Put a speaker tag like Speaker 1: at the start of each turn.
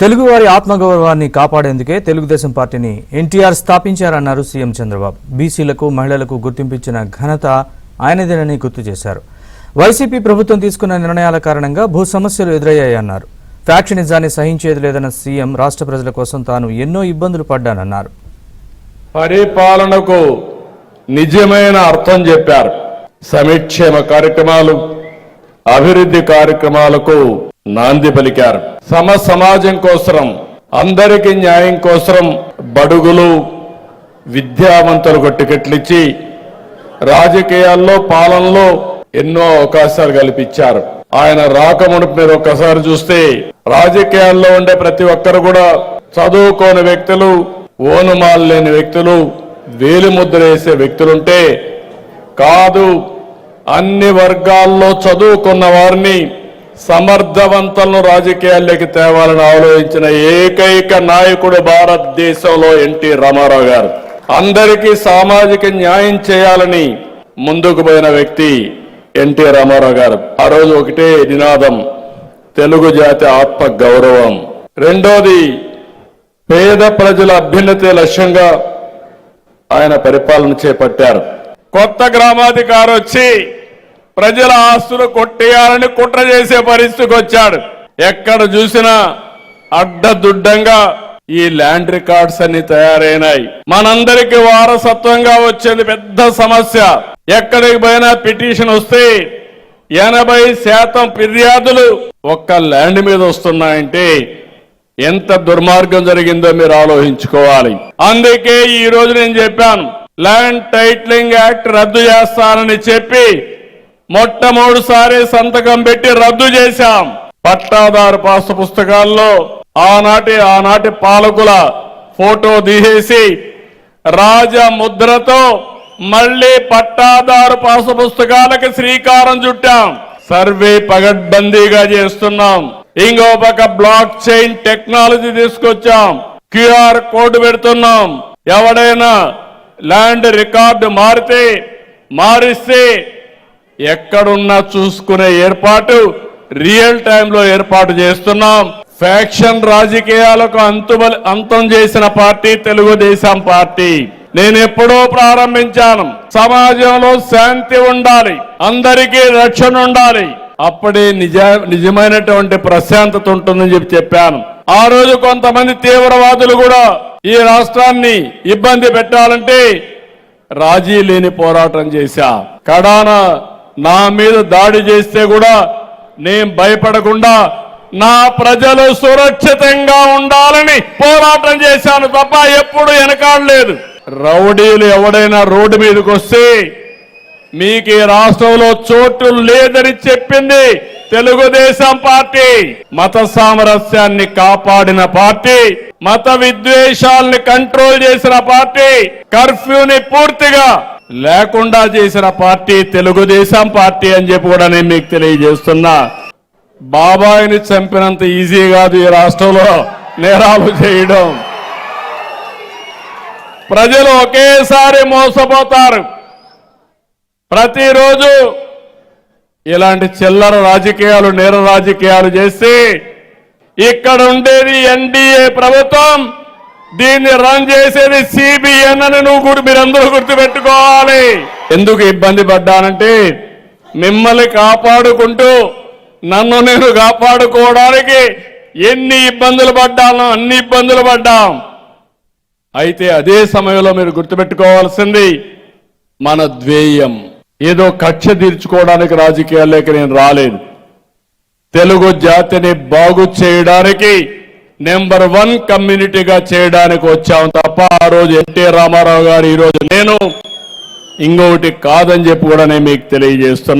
Speaker 1: తెలుగువారి ఆత్మగౌరవాన్ని కాపాడేందుకే తెలుగుదేశం పార్టీని ఎన్టీఆర్ స్థాపించారన్నారు సీఎం చంద్రబాబు. బీసీలకు మహిళలకు గుర్తింపించిన ఘనత ఆయనదేనని గుర్తు చేశారు. వైసీపీ ప్రభుత్వం తీసుకున్న నిర్ణయాల కారణంగా భూ సమస్యలు ఎదురయ్యాయన్నారు. ఫ్యాక్షనిజాన్ని సహించేది లేదన్న సీఎం రాష్ట్ర ప్రజల కోసం తాను ఎన్నో ఇబ్బందులు పడ్డానన్నారు.
Speaker 2: పరిపాలనకు నిజమైన అర్థం చెప్పారు. సంక్షేమ కార్యక్రమాలు, అభివృద్ధి కార్యక్రమాలకు నాంది పలికారు. సమాజం కోసం, అందరికీ న్యాయం కోసం బడుగులు, విద్యావంతులకు టికెట్లు ఇచ్చి రాజకీయాల్లో, పాలనలో ఎన్నో అవకాశాలు కల్పించారు. ఆయన రాకమునుపు మీరు ఒక్కసారి చూస్తే రాజకీయాల్లో ఉండే ప్రతి ఒక్కరు కూడా చదువుకోని వ్యక్తులు, ఓనుమాలు లేని వ్యక్తులు, వేలిముద్ర వేసే వ్యక్తులుంటే కాదు, అన్ని వర్గాల్లో చదువుకున్న వారిని సమర్థవంతులను రాజకీయాల్లోకి తేవాలని ఆలోచించిన ఏకైక నాయకుడు భారతదేశంలో ఎన్టీ రామారావు గారు. అందరికీ సామాజిక న్యాయం చేయాలని ముందుకు పోయిన వ్యక్తి ఎన్టీ రామారావు గారు. ఆ రోజు ఒకటే నినాదం, తెలుగు జాతి ఆత్మ గౌరవం. రెండోది, పేద ప్రజల అభ్యున్నతి లక్ష్యంగా ఆయన పరిపాలన చేపట్టారు. కొత్త గ్రామాధికారి వచ్చి ప్రజల ఆస్తులు కొట్టేయాలని కుట్ర చేసే పరిస్థితికి వచ్చాడు. ఎక్కడ చూసినా అడ్డదుడ్డంగా ఈ ల్యాండ్ రికార్డ్స్ అన్ని తయారైనాయి. మనందరికి వారసత్వంగా వచ్చేది పెద్ద సమస్య. ఎక్కడికి పోయినా పిటిషన్ వస్తే 80% ఫిర్యాదులు ఒక్క ల్యాండ్ మీద వస్తున్నాయంటే ఎంత దుర్మార్గం జరిగిందో మీరు ఆలోచించుకోవాలి. అందుకే ఈ రోజు నేను చెప్పాను, ల్యాండ్ టైటిలింగ్ యాక్ట్ రద్దు చేస్తానని చెప్పి మొట్టమొదటిసారి సంతకం పెట్టి రద్దు చేశాం. పట్టాదారు పాసు పుస్తకాల్లో ఆనాటి పాలకుల ఫోటో తీసేసి రాజముద్రతో మళ్లీ పట్టాదారు పాసు పుస్తకాలకు శ్రీకారం చుట్టాం. సర్వే పగడ్బందీగా చేస్తున్నాం. ఇంకో పక్క బ్లాక్ చైన్ టెక్నాలజీ తీసుకొచ్చాం. QR కోడ్ పెడుతున్నాం. ఎవడైనా ల్యాండ్ రికార్డు మారిస్తే ఎక్కడున్నా చూసుకునే ఏర్పాటు రియల్ టైంలో ఏర్పాటు చేస్తున్నాం. ఫ్యాక్షన్ రాజకీయాలకు అంతం చేసిన పార్టీ తెలుగుదేశం పార్టీ. నేను ఎప్పుడో ప్రారంభించాను, సమాజంలో శాంతి ఉండాలి, అందరికీ రక్షణ ఉండాలి, అప్పుడే నిజమైనటువంటి ప్రశాంతత ఉంటుందని చెప్పాను. ఆ రోజు కొంతమంది తీవ్రవాదులు కూడా ఈ రాష్ట్రాన్ని ఇబ్బంది పెట్టాలంటే రాజీ లేని పోరాటం చేశా. కడాన నా మీద దాడి చేస్తే కూడా నేను భయపడకుండా నా ప్రజలు సురక్షితంగా ఉండాలని పోరాటం చేశాను తప్ప ఎప్పుడు వెనకాడలేదు. రౌడీలు ఎవడైనా రోడ్డు మీదకి వస్తే మీకు ఈ రాష్ట్రంలో చోటు లేదని చెప్పింది తెలుగుదేశం పార్టీ. మత సామరస్యాన్ని కాపాడిన పార్టీ, మత విద్వేషాల్ని కంట్రోల్ చేసిన పార్టీ, కర్ఫ్యూని పూర్తిగా లేకుండా చేసిన పార్టీ తెలుగుదేశం పార్టీ అని చెప్పి కూడా నేను మీకు తెలియజేస్తున్నా. బాబాయిని చంపినంత ఈజీ కాదు ఈ రాష్ట్రంలో నేరాలు చేయడం. ప్రజలు ఒకేసారి మోసపోతారు. ప్రతిరోజు ఇలాంటి చిల్లర రాజకీయాలు, నేర రాజకీయాలు చేసి ఇక్కడ ఉండేది ఎన్డీఏ ప్రభుత్వం, దీన్ని రన్ చేసేది CBN అని మీరందరూ గుర్తుపెట్టుకోవాలి. ఎందుకు ఇబ్బంది పడ్డానంటే మిమ్మల్ని కాపాడుకుంటూ నన్ను నేను కాపాడుకోవడానికి ఎన్ని ఇబ్బందులు పడ్డానో అన్ని ఇబ్బందులు పడ్డాం. అయితే అదే సమయంలో మీరు గుర్తుపెట్టుకోవాల్సింది, మన ధ్యేయం ఏదో కక్ష తీర్చుకోవడానికి రాజకీయాల్లోకి నేను రాలేదు. తెలుగు జాతిని బాగు చేయడానికి, నెంబర్ 1 కమ్యూనిటీగా చేయడానికి వచ్చాం తప్ప ఆ రోజు ఎన్టీ రామారావు గారు, ఈ రోజు నేను ఇంకొకటి కాదని చెప్పి కూడా నేను మీకు తెలియజేస్తున్నా.